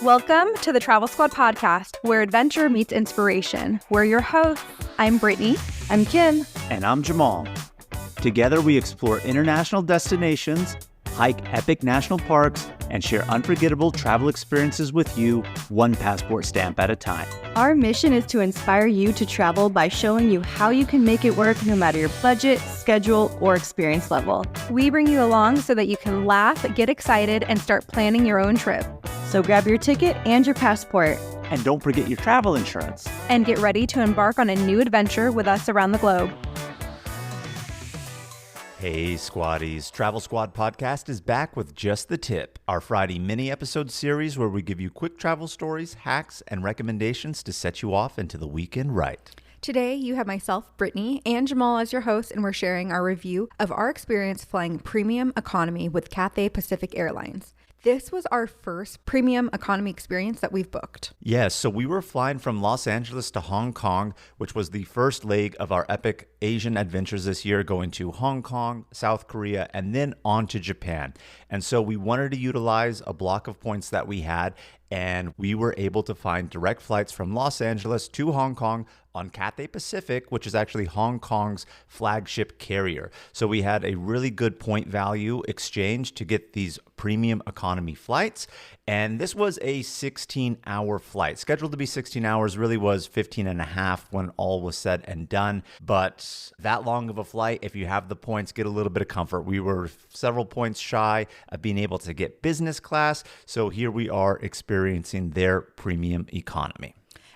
Welcome to the Travel Squad podcast, where adventure meets inspiration. We're your hosts. I'm Brittany. I'm Kim. And I'm Jamal. Together we explore international destinations, hike epic national parks, and share unforgettable travel experiences with you, one passport stamp at a time. Our mission is to inspire you to travel by showing you how you can make it work no matter your budget, schedule, or experience level. We bring you along so that you can laugh, get excited, and start planning your own trip. So grab your ticket and your passport. And don't forget your travel insurance. And get ready to embark on a new adventure with us around the globe. Hey Squaddies, Travel Squad Podcast is back with Just the Tip, our Friday mini episode series where we give you quick travel stories, hacks, and recommendations to set you off into the weekend right. Today, you have myself, Brittany, and Jamal as your host, and we're sharing our review of our experience flying premium economy with Cathay Pacific Airlines. This was our first premium economy experience that we've booked. Yes, so we were flying from Los Angeles to Hong Kong, which was the first leg of our epic Asian adventures this year, going to Hong Kong, South Korea, and then on to Japan. And so we wanted to utilize a block of points that we had, and we were able to find direct flights from Los Angeles to Hong Kong on Cathay Pacific, which is actually Hong Kong's flagship carrier. So we had a really good point value exchange to get these premium economy flights. And this was a 16-hour flight. Scheduled to be 16 hours, really was 15 and a half when all was said and done. But that long of a flight, if you have the points, get a little bit of comfort. We were several points shy of being able to get business class. So here we are experiencing their premium economy.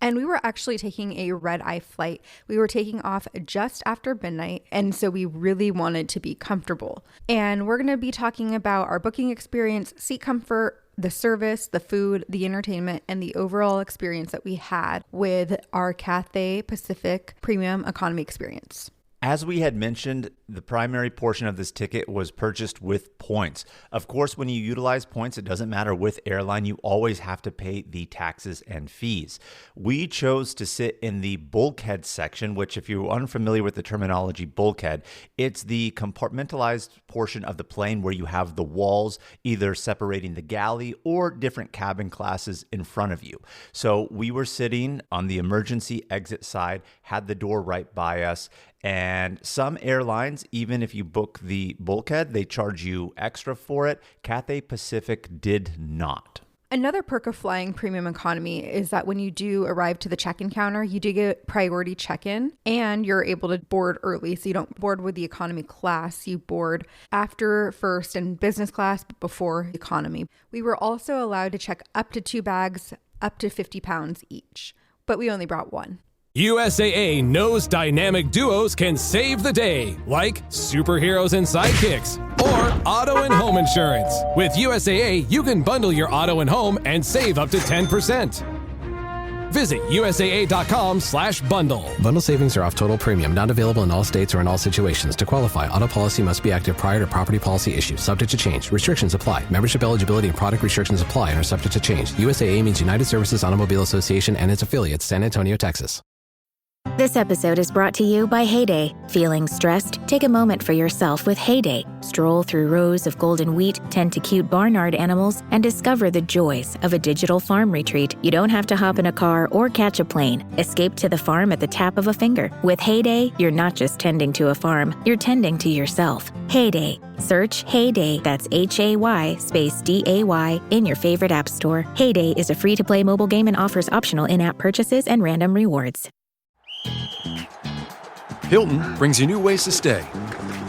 And we were actually taking a red-eye flight. We were taking off just after midnight, and so we really wanted to be comfortable. And we're going to be talking about our booking experience, seat comfort, the service, the food, the entertainment, and the overall experience that we had with our Cathay Pacific Premium Economy experience. As we had mentioned, the primary portion of this ticket was purchased with points. Of course, when you utilize points, it doesn't matter with airline, you always have to pay the taxes and fees. We chose to sit in the bulkhead section, which if you're unfamiliar with the terminology bulkhead, it's the compartmentalized portion of the plane where you have the walls either separating the galley or different cabin classes in front of you. So we were sitting on the emergency exit side, had the door right by us. And some airlines, even if you book the bulkhead, they charge you extra for it. Cathay Pacific did not. Another perk of flying premium economy is that when you do arrive to the check-in counter, you do get priority check-in and you're able to board early. So you don't board with the economy class, you board after first and business class, but before economy. We were also allowed to check up to 2 bags, up to 50 pounds each, but we only brought one. USAA knows dynamic duos can save the day, like superheroes and sidekicks, or auto and home insurance. With USAA, you can bundle your auto and home and save up to 10%. Visit USAA.com/bundle. Bundle savings are off total premium, not available in all states or in all situations. To qualify, auto policy must be active prior to property policy issue, subject to change. Restrictions apply. Membership eligibility and product restrictions apply and are subject to change. USAA means United Services Automobile Association and its affiliates, San Antonio, Texas. This episode is brought to you by Heyday. Feeling stressed? Take a moment for yourself with Heyday. Stroll through rows of golden wheat, tend to cute barnyard animals, and discover the joys of a digital farm retreat. You don't have to hop in a car or catch a plane. Escape to the farm at the tap of a finger. With Heyday, you're not just tending to a farm, you're tending to yourself. Heyday. Search Heyday, that's Hay space DAY, in your favorite app store. Heyday is a free-to-play mobile game and offers optional in-app purchases and random rewards. Hilton brings you new ways to stay,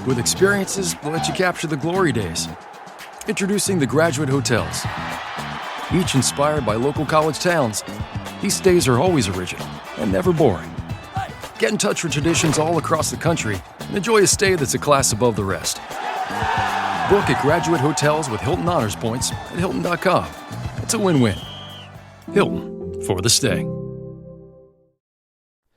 with experiences that let you capture the glory days. Introducing the Graduate Hotels. Each inspired by local college towns, these stays are always original and never boring. Get in touch with traditions all across the country and enjoy a stay that's a class above the rest. Book at Graduate Hotels with Hilton Honors Points at Hilton.com. It's a win-win. Hilton, for the stay.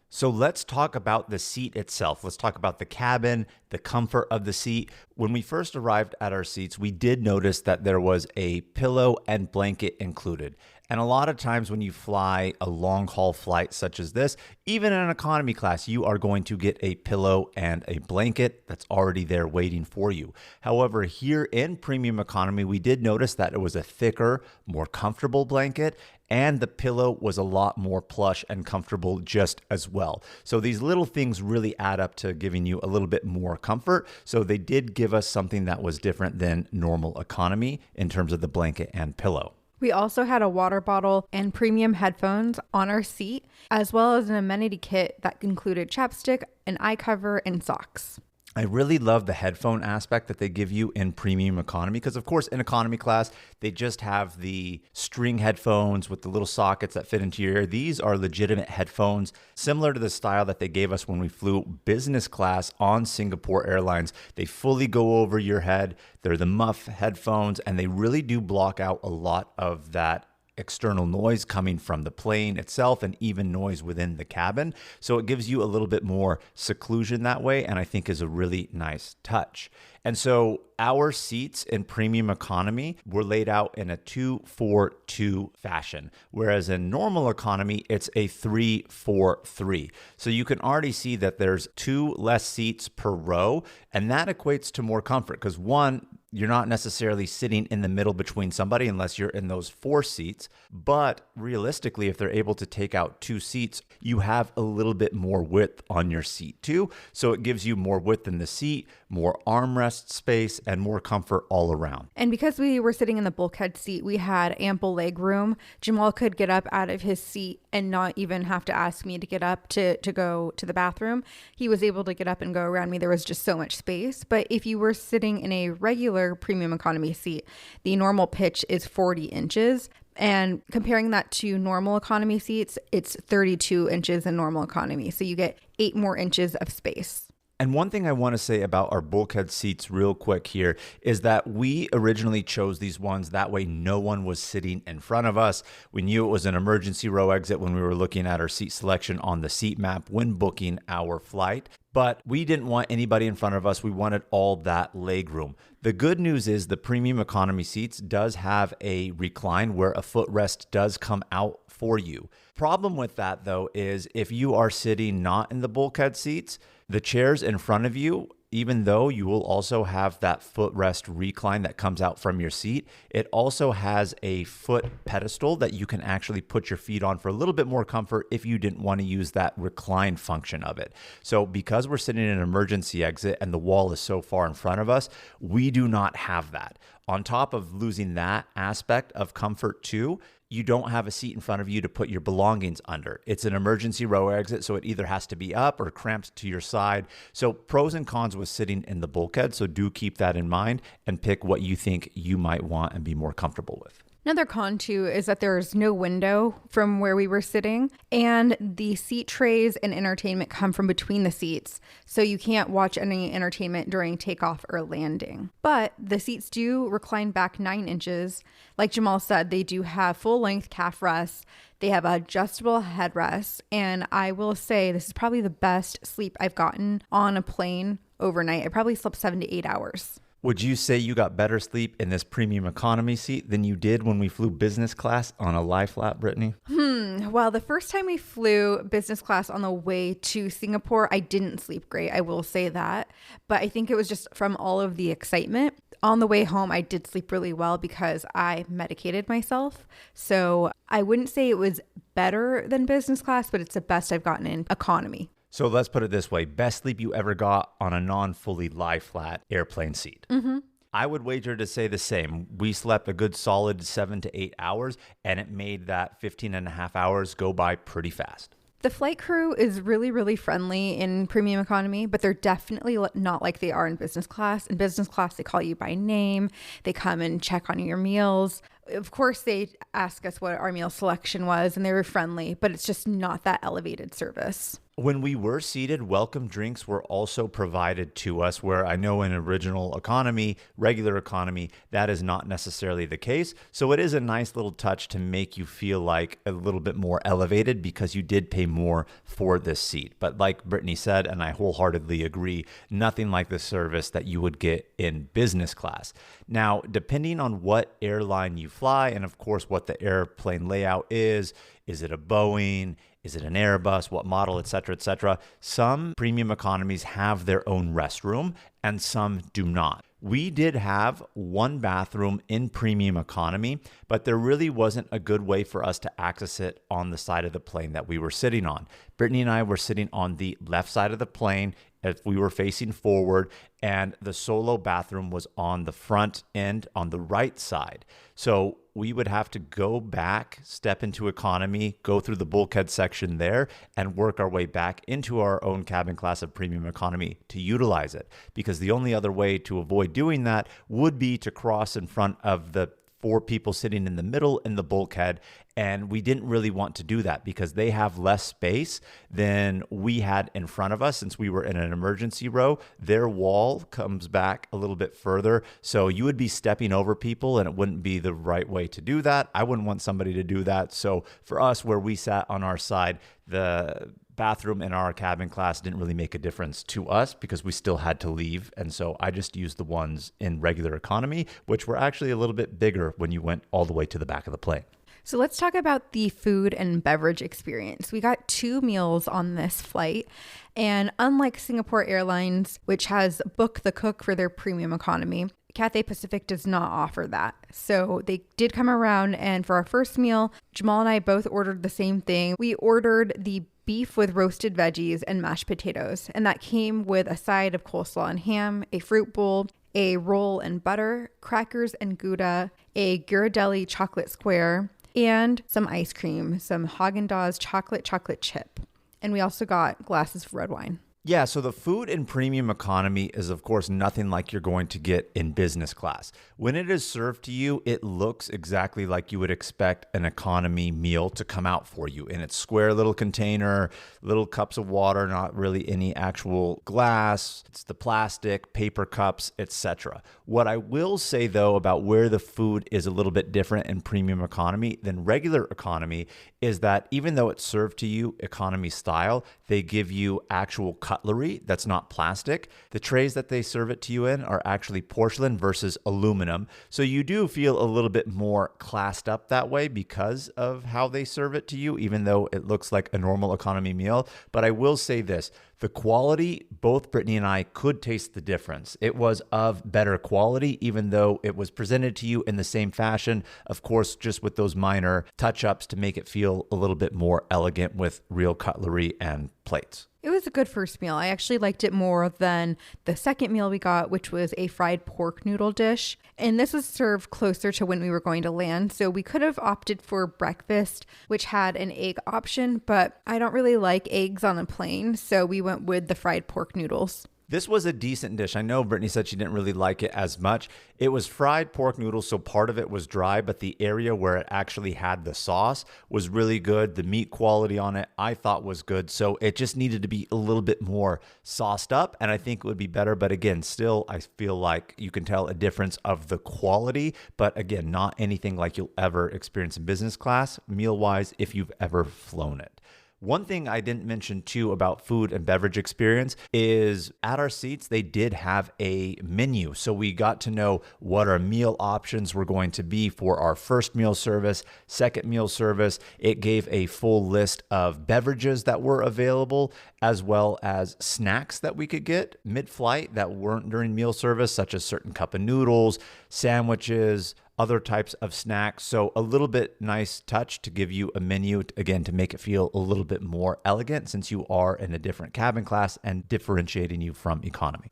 So let's talk about the seat itself. Let's talk about the cabin, the comfort of the seat. When we first arrived at our seats, we did notice that there was a pillow and blanket included. And a lot of times when you fly a long haul flight such as this, even in an economy class, you are going to get a pillow and a blanket that's already there waiting for you. However, here in premium economy, we did notice that it was a thicker, more comfortable blanket, and the pillow was a lot more plush and comfortable just as well. So these little things really add up to giving you a little bit more comfort. So they did give us something that was different than normal economy in terms of the blanket and pillow. We also had a water bottle and premium headphones on our seat, as well as an amenity kit that included chapstick, an eye cover, and socks. I really love the headphone aspect that they give you in premium economy because, of course, in economy class, they just have the string headphones with the little sockets that fit into your ear. These are legitimate headphones, similar to the style that they gave us when we flew business class on Singapore Airlines. They fully go over your head. They're the muff headphones, and they really do block out a lot of that external noise coming from the plane itself and even noise within the cabin. So it gives you a little bit more seclusion that way, and I think is a really nice touch. And so our seats in premium economy were laid out in a 2-4-2 fashion, whereas in normal economy, it's a 3-4-3. So you can already see that there's 2 less seats per row, and that equates to more comfort because one, you're not necessarily sitting in the middle between somebody unless you're in those 4 seats. But realistically, if they're able to take out 2 seats, you have a little bit more width on your seat too. So it gives you more width in the seat, more armrest space, and more comfort all around. And because we were sitting in the bulkhead seat, we had ample leg room. Jamal could get up out of his seat and not even have to ask me to get up to go to the bathroom. He was able to get up and go around me. There was just so much space. But if you were sitting in a regular premium economy seat, the normal pitch is 40 inches. And comparing that to normal economy seats, it's 32 inches in normal economy. So you get 8 more inches of space. And one thing I want to say about our bulkhead seats real quick here is that we originally chose these ones that way no one was sitting in front of us. We knew it was an emergency row exit when we were looking at our seat selection on the seat map when booking our flight. But we didn't want anybody in front of us. We wanted all that leg room. The good news is the premium economy seats does have a recline where a footrest does come out for you. Problem with that though is if you are sitting not in the bulkhead seats, the chairs in front of you, even though you will also have that footrest recline that comes out from your seat, it also has a foot pedestal that you can actually put your feet on for a little bit more comfort if you didn't want to use that recline function of it. So because we're sitting in an emergency exit and the wall is so far in front of us, we do not have that. On top of losing that aspect of comfort too, you don't have a seat in front of you to put your belongings under. It's an emergency row exit, so it either has to be up or cramped to your side. So pros and cons with sitting in the bulkhead, so do keep that in mind and pick what you think you might want and be more comfortable with. Another con too is that there's no window from where we were sitting, and the seat trays and entertainment come from between the seats, so you can't watch any entertainment during takeoff or landing. But the seats do recline back 9 inches. Like Jamal said, they do have full-length calf rests. They have adjustable headrests, and I will say this is probably the best sleep I've gotten on a plane overnight. I probably slept 7 to 8 hours. Would you say you got better sleep in this premium economy seat than you did when we flew business class on a lie flat, Brittany? Well, the first time we flew business class on the way to Singapore, I didn't sleep great. I will say that. But I think it was just from all of the excitement. On the way home, I did sleep really well because I medicated myself. So I wouldn't say it was better than business class, but it's the best I've gotten in economy. So let's put it this way. Best sleep you ever got on a non-fully lie flat airplane seat. Mm-hmm. I would wager to say the same. We slept a good solid 7 to 8 hours, and it made that 15 and a half hours go by pretty fast. The flight crew is really, really friendly in premium economy, but they're definitely not like they are in business class. In business class, they call you by name. They come and check on your meals. Of course, they ask us what our meal selection was, and they were friendly, but it's just not that elevated service. When we were seated, welcome drinks were also provided to us, where I know in original economy, regular economy, that is not necessarily the case. So it is a nice little touch to make you feel like a little bit more elevated because you did pay more for this seat. But like Brittany said, and I wholeheartedly agree, nothing like the service that you would get in business class. Now, depending on what airline you fly, and of course what the airplane layout is it a Boeing? Is it an Airbus? What model, et cetera, et cetera? Some premium economies have their own restroom and some do not. We did have one bathroom in premium economy, but there really wasn't a good way for us to access it on the side of the plane that we were sitting on. Brittany and I were sitting on the left side of the plane if we were facing forward, and the solo bathroom was on the front end on the right side. So we would have to go back, step into economy, go through the bulkhead section there, and work our way back into our own cabin class of premium economy to utilize it. Because the only other way to avoid doing that would be to cross in front of the 4 people sitting in the middle in the bulkhead. And we didn't really want to do that because they have less space than we had in front of us. Since we were in an emergency row, their wall comes back a little bit further. So you would be stepping over people and it wouldn't be the right way to do that. I wouldn't want somebody to do that. So for us, where we sat on our side, the bathroom in our cabin class didn't really make a difference to us because we still had to leave. And so I just used the ones in regular economy, which were actually a little bit bigger when you went all the way to the back of the plane. So let's talk about the food and beverage experience. We got 2 meals on this flight. And unlike Singapore Airlines, which has Book the Cook for their premium economy, Cathay Pacific does not offer that. So they did come around, and for our first meal, Jamal and I both ordered the same thing. We ordered the beef with roasted veggies and mashed potatoes, and that came with a side of coleslaw and ham, a fruit bowl, a roll and butter, crackers and Gouda, a Ghirardelli chocolate square, and some ice cream, some Haagen-Dazs chocolate chip. And we also got glasses of red wine. Yeah, so the food in premium economy is, of course, nothing like you're going to get in business class. When it is served to you, it looks exactly like you would expect an economy meal to come out for you in its square little container, little cups of water, not really any actual glass. It's the plastic, paper cups, etc. What I will say, though, about where the food is a little bit different in premium economy than regular economy is that even though it's served to you economy style, they give you actual cutlery that's not plastic. The trays that they serve it to you in are actually porcelain versus aluminum. So you do feel a little bit more classed up that way because of how they serve it to you, even though it looks like a normal economy meal. But I will say this, the quality, both Brittany and I could taste the difference. It was of better quality, even though it was presented to you in the same fashion, of course, just with those minor touch-ups to make it feel a little bit more elegant with real cutlery and plates. It was a good first meal. I actually liked it more than the second meal we got, which was a fried pork noodle dish. And this was served closer to when we were going to land. So we could have opted for breakfast, which had an egg option, but I don't really like eggs on a plane. So we went with the fried pork noodles. This was a decent dish. I know Brittany said she didn't really like it as much. It was fried pork noodles, so part of it was dry, but the area where it actually had the sauce was really good. The meat quality on it, I thought was good. So it just needed to be a little bit more sauced up, and I think it would be better. But again, still, I feel like you can tell a difference of the quality, but again, not anything like you'll ever experience in business class, meal-wise, if you've ever flown it. One thing I didn't mention too about food and beverage experience is at our seats, they did have a menu. So we got to know what our meal options were going to be for our first meal service, second meal service. It gave a full list of beverages that were available, as well as snacks that we could get mid-flight that weren't during meal service, such as certain cup of noodles, sandwiches, other types of snacks. So a little bit nice touch to give you a menu, again, to make it feel a little bit more elegant since you are in a different cabin class and differentiating you from economy.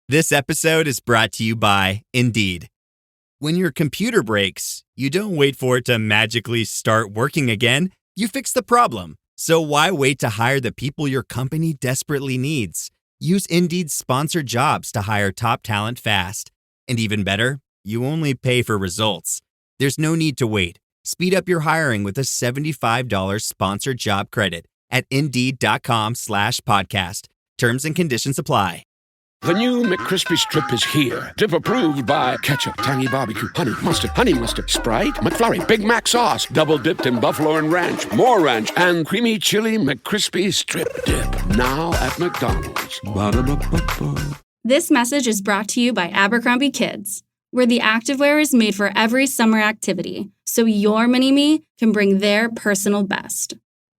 This episode is brought to you by Indeed. When your computer breaks, you don't wait for it to magically start working again. You fix the problem. So why wait to hire the people your company desperately needs? Use Indeed's sponsored jobs to hire top talent fast. And even better, you only pay for results. There's no need to wait. Speed up your hiring with a $75 sponsored job credit at Indeed.com/podcast. Terms and conditions apply. The new McCrispy Strip is here. Dip approved by ketchup, tangy barbecue, honey mustard, Sprite, McFlurry, Big Mac sauce, double dipped in buffalo and ranch, more ranch, and creamy chili McCrispy Strip Dip. Now at McDonald's. Ba-da-ba-ba-ba. This message is brought to you by Abercrombie Kids, where the activewear is made for every summer activity, so your mini-me can bring their personal best.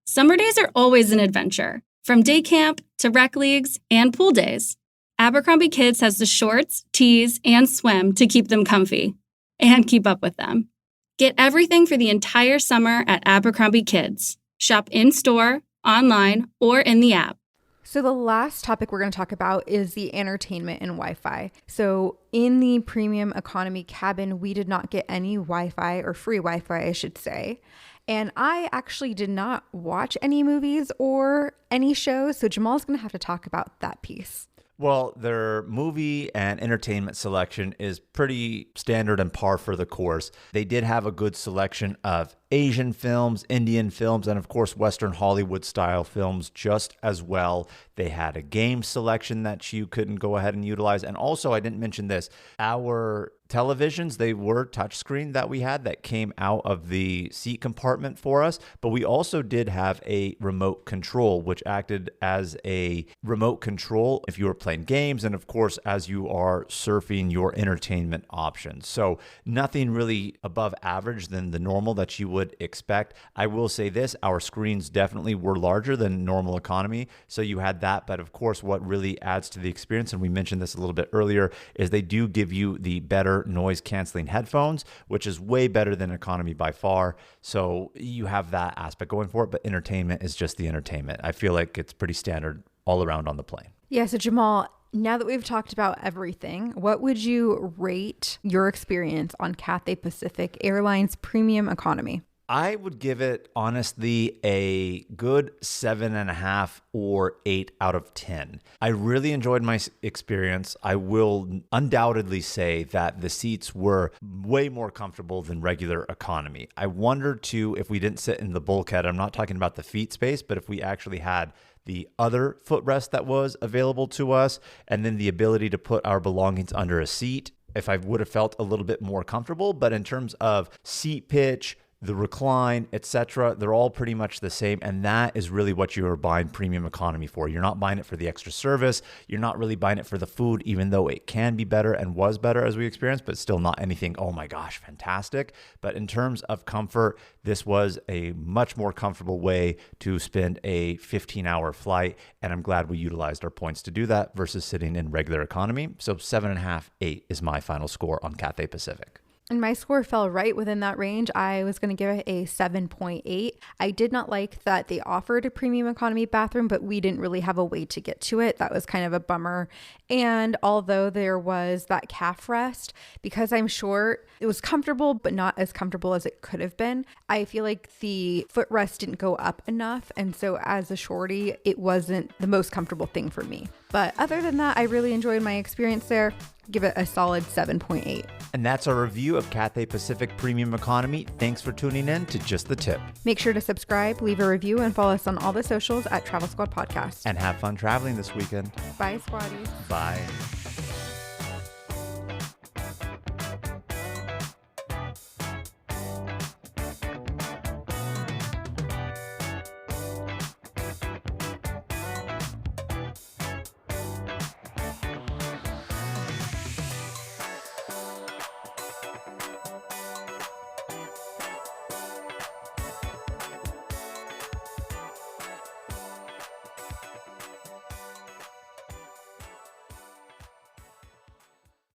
Summer days are always an adventure, from day camp to rec leagues and pool days. Abercrombie Kids has the shorts, tees, and swim to keep them comfy and keep up with them. Get everything for the entire summer at Abercrombie Kids. Shop in-store, online, or in the app. So the last topic we're going to talk about is the entertainment and Wi-Fi. So in the premium economy cabin, we did not get any Wi-Fi, or free Wi-Fi, I should say. And I actually did not watch any movies or any shows. So Jamal's going to have to talk about that piece. Well, their movie and entertainment selection is pretty standard and par for the course. They did have a good selection of Asian films, Indian films, and of course, Western Hollywood style films just as well. They had a game selection that you couldn't go ahead and utilize. And also, I didn't mention this, our televisions, they were touchscreen that we had that came out of the seat compartment for us, but we also did have a remote control, which acted as a remote control if you were playing games, and of course, as you are surfing your entertainment options. So nothing really above average than the normal that you would expect. I will say this, our screens definitely were larger than normal economy, so you had that, but of course, what really adds to the experience, and we mentioned this a little bit earlier, is they do give you the better noise canceling headphones, which is way better than economy by far. So you have that aspect going for it, but entertainment is just the entertainment. I feel like it's pretty standard all around on the plane. Yeah, so Jamal, now that we've talked about everything, what would you rate your experience on Cathay Pacific Airlines Premium Economy? I would give it, honestly, a good 7.5 or 8 out of 10. I really enjoyed my experience. I will undoubtedly say that the seats were way more comfortable than regular economy. I wonder, too, if we didn't sit in the bulkhead. I'm not talking about the feet space, but if we actually had the other footrest that was available to us, and then the ability to put our belongings under a seat, if I would have felt a little bit more comfortable. But in terms of seat pitch, the recline, etc., they're all pretty much the same, and that is really what you are buying premium economy for. You're not buying it for the extra service. You're not really buying it for the food, even though it can be better and was better as we experienced, but still not anything, oh my gosh, fantastic. But in terms of comfort, this was a much more comfortable way to spend a 15-hour flight, and I'm glad we utilized our points to do that versus sitting in regular economy. So 7.5, 8 is my final score on Cathay Pacific. And my score fell right within that range. I was going to give it a 7.8. I did not like that they offered a premium economy bathroom, but we didn't really have a way to get to it. That was kind of a bummer. And although there was that calf rest, because I'm short, it was comfortable, but not as comfortable as it could have been. I feel like the footrest didn't go up enough. And so as a shorty, it wasn't the most comfortable thing for me. But other than that, I really enjoyed my experience there. Give it a solid 7.8. And that's our review of Cathay Pacific Premium Economy. Thanks for tuning in to Just the Tip. Make sure to subscribe, leave a review, and follow us on all the socials at Travel Squad Podcast. And have fun traveling this weekend. Bye, Squaddies. Bye.